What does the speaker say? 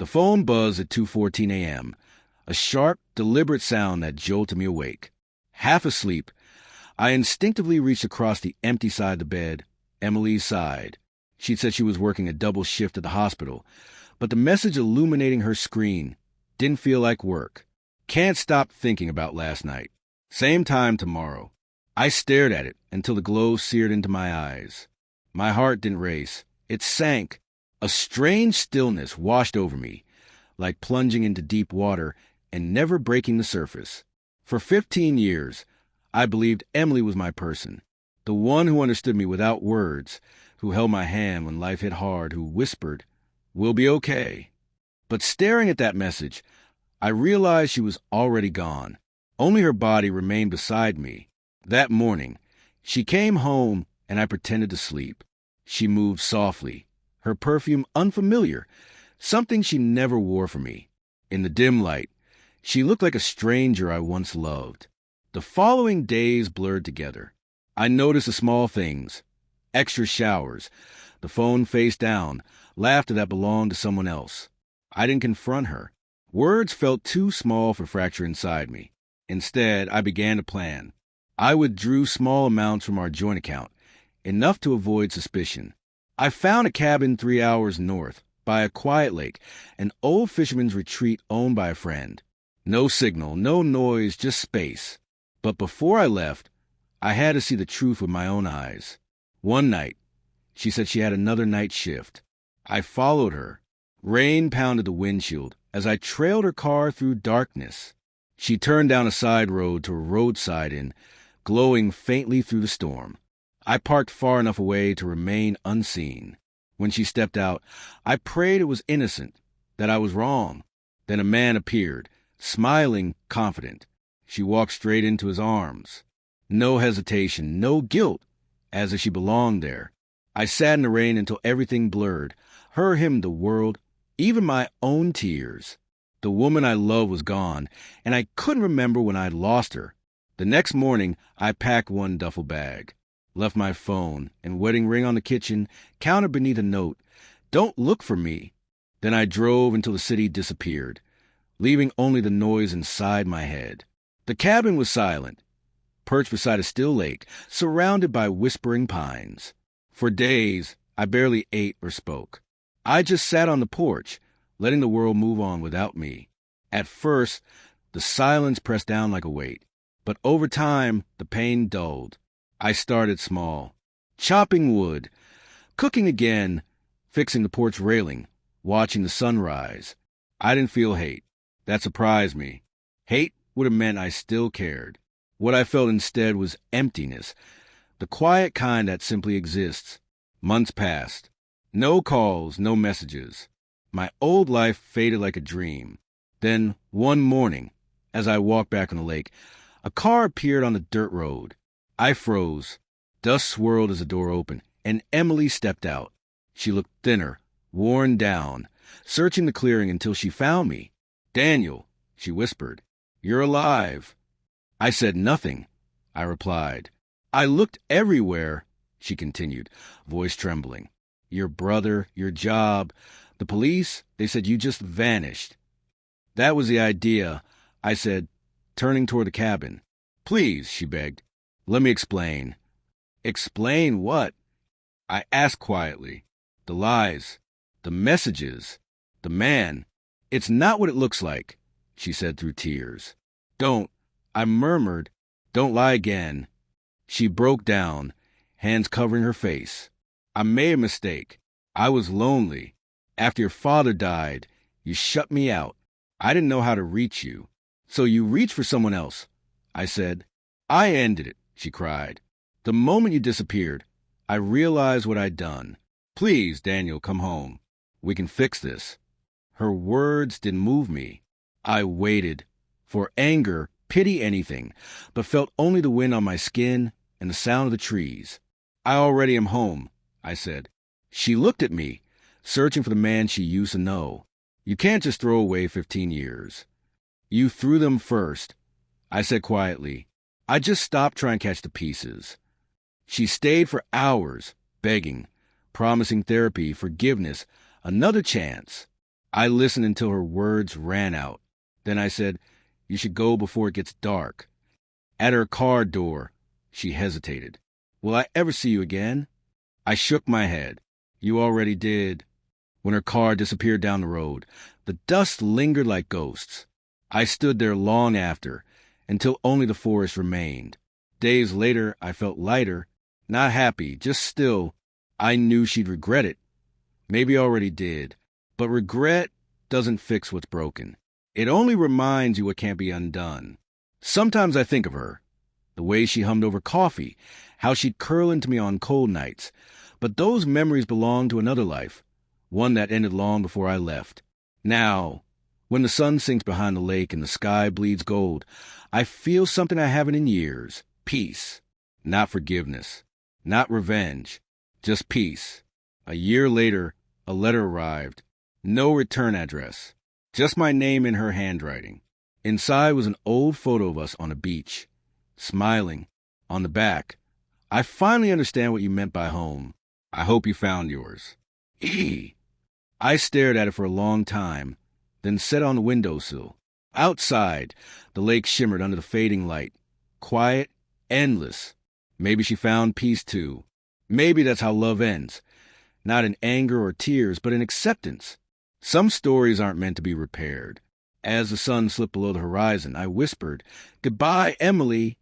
The phone buzzed at 2:14 a.m., a sharp, deliberate sound that jolted me awake. Half asleep, I instinctively reached across the empty side of the bed, Emily's side. She'd said she was working a double shift at the hospital, but the message illuminating her screen didn't feel like work. Can't stop thinking about last night. Same time tomorrow. I stared at it until the glow seared into my eyes. My heart didn't race. It sank. A strange stillness washed over me, like plunging into deep water and never breaking the surface. For 15 years, I believed Emily was my person, the one who understood me without words, who held my hand when life hit hard, who whispered, "We'll be okay." But staring at that message, I realized she was already gone. Only her body remained beside me. That morning, she came home and I pretended to sleep. She moved softly, her perfume unfamiliar, something she never wore for me. In the dim light, she looked like a stranger I once loved. The following days blurred together. I noticed the small things, extra showers, the phone face down, laughter that belonged to someone else. I didn't confront her. Words felt too small for fracture inside me. Instead, I began to plan. I withdrew small amounts from our joint account, enough to avoid suspicion. I found a cabin 3 hours north, by a quiet lake, an old fisherman's retreat owned by a friend. No signal, no noise, just space. But before I left, I had to see the truth with my own eyes. One night, she said she had another night shift. I followed her. Rain pounded the windshield as I trailed her car through darkness. She turned down a side road to a roadside inn, glowing faintly through the storm. I parked far enough away to remain unseen. When she stepped out, I prayed it was innocent, that I was wrong. Then a man appeared, smiling, confident. She walked straight into his arms. No hesitation, no guilt, as if she belonged there. I sat in the rain until everything blurred, her, him, the world, even my own tears. The woman I loved was gone, and I couldn't remember when I'd lost her. The next morning, I packed one duffel bag, left my phone and wedding ring on the kitchen counter beneath a note, "Don't look for me." Then I drove until the city disappeared, leaving only the noise inside my head. The cabin was silent, perched beside a still lake, surrounded by whispering pines. For days, I barely ate or spoke. I just sat on the porch, letting the world move on without me. At first, the silence pressed down like a weight, but over time, the pain dulled. I started small, chopping wood, cooking again, fixing the porch railing, watching the sunrise. I didn't feel hate. That surprised me. Hate would have meant I still cared. What I felt instead was emptiness, the quiet kind that simply exists. Months passed. No calls, no messages. My old life faded like a dream. Then, one morning, as I walked back on the lake, a car appeared on the dirt road. I froze. Dust swirled as the door opened, and Emily stepped out. She looked thinner, worn down, searching the clearing until she found me. "Daniel," she whispered, "you're alive." I said nothing. I replied. "I looked everywhere," she continued, voice trembling. "Your brother, your job, the police, they said you just vanished." "That was the idea," I said, turning toward the cabin. "Please," she begged, "let me explain." "Explain what?" I asked quietly. "The lies, the messages, the man. It's not what it looks like," she said through tears. "Don't," I murmured, "don't lie again." She broke down, hands covering her face. "I made a mistake. I was lonely. After your father died, you shut me out. I didn't know how to reach you. So you reached for someone else," I said. "I ended it," she cried. "The moment you disappeared, I realized what I'd done. Please, Daniel, come home. We can fix this." Her words didn't move me. I waited for anger, pity, anything, but felt only the wind on my skin and the sound of the trees. "I already am home," I said. She looked at me, searching for the man she used to know. "You can't just throw away 15 years. You threw them first," I said quietly. "I just stopped trying to catch the pieces." She stayed for hours, begging, promising therapy, forgiveness, another chance. I listened until her words ran out. Then I said, "You should go before it gets dark." At her car door, she hesitated. "Will I ever see you again?" I shook my head. "You already did." When her car disappeared down the road, the dust lingered like ghosts. I stood there long after, until only the forest remained. Days later, I felt lighter, not happy, just still. I knew she'd regret it. Maybe already did. But regret doesn't fix what's broken. It only reminds you what can't be undone. Sometimes I think of her, the way she hummed over coffee, how she'd curl into me on cold nights. But those memories belong to another life, one that ended long before I left. Now, when the sun sinks behind the lake and the sky bleeds gold, I feel something I haven't in years. Peace. Not forgiveness. Not revenge. Just peace. A year later, a letter arrived. No return address. Just my name in her handwriting. Inside was an old photo of us on a beach. Smiling. On the back, "I finally understand what you meant by home. I hope you found yours. E." I stared at it for a long time, then sat on the windowsill. Outside, the lake shimmered under the fading light. Quiet, endless. Maybe she found peace too. Maybe that's how love ends. Not in anger or tears, but in acceptance. Some stories aren't meant to be repaired. As the sun slipped below the horizon, I whispered, "Goodbye, Emily."